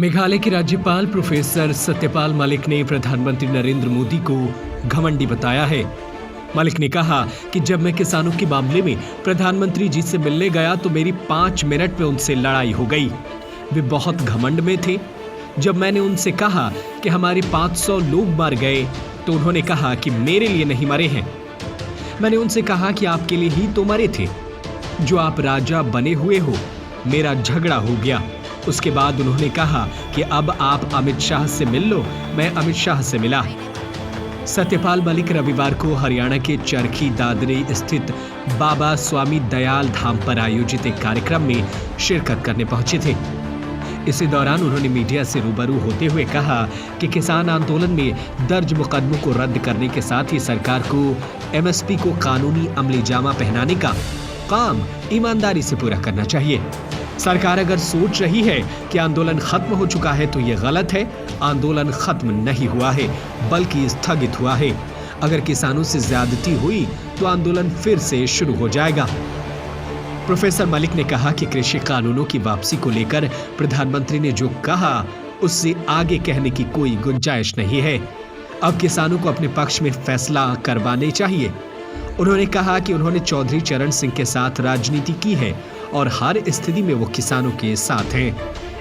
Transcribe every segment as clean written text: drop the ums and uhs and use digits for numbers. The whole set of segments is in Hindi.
मेघालय के राज्यपाल प्रोफेसर सत्यपाल मलिक ने प्रधानमंत्री नरेंद्र मोदी को घमंडी बताया है। मलिक ने कहा कि जब मैं किसानों के मामले में प्रधानमंत्री जी से मिलने गया तो मेरी 5 मिनट में उनसे लड़ाई हो गई। वे बहुत घमंड में थे। जब मैंने उनसे कहा कि हमारे 500 लोग मर गए तो उन्होंने कहा कि मेरे लिए नहीं मरे हैं। मैंने उनसे कहा कि आपके लिए ही तो मरे थे, जो आप राजा बने हुए हो। मेरा झगड़ा हो गया। उसके बाद उन्होंने कहा कि अब आप अमित शाह से मिल लो। मैं अमित शाह से मिला। सत्यपाल मलिक रविवार को हरियाणा के चरखी दादरी स्थित बाबा स्वामी दयाल धाम पर आयोजित एक कार्यक्रम में शिरकत करने पहुंचे थे। इसी दौरान उन्होंने मीडिया से रूबरू होते हुए कहा कि किसान आंदोलन में दर्ज मुकदमों को रद्द करने के साथ ही सरकार को एमएसपी को कानूनी अमलीजामा पहनाने का काम ईमानदारी से पूरा करना चाहिए। सरकार अगर सोच रही है कि आंदोलन खत्म हो चुका है तो ये गलत है। आंदोलन खत्म नहीं हुआ है बल्कि स्थगित हुआ है। अगर किसानों से ज्यादती हुई तो आंदोलन फिर से शुरू हो जाएगा। प्रोफेसर मलिक ने कहा कि कृषि कानूनों की वापसी को लेकर प्रधानमंत्री ने जो कहा उससे आगे कहने की कोई गुंजाइश नहीं है। अब किसानों को अपने पक्ष में फैसला करवाने चाहिए। उन्होंने कहा कि उन्होंने चौधरी चरण सिंह के साथ राजनीति की है और हर स्थिति में वो किसानों के साथ हैं।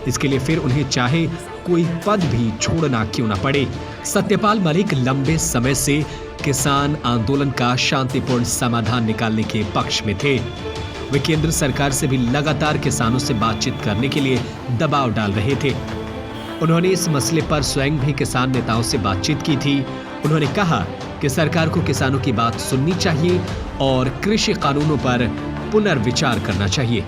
इसके लिए फिर उन्हें चाहे कोई पद भी छोड़ना क्यों ना पड़े। सत्यपाल मलिक लंबे समय से किसान आंदोलन का शांतिपूर्ण समाधान निकालने के पक्ष में थे। वे केंद्र सरकार से भी लगातार किसानों से बातचीत करने के लिए दबाव डाल रहे थे। उन्होंने इस मसले पर स्वयं भी किसान नेताओं से बातचीत की थी। उन्होंने कहा कि सरकार को किसानों की बात सुननी चाहिए और कृषि कानूनों पर पुनर्विचार करना चाहिए।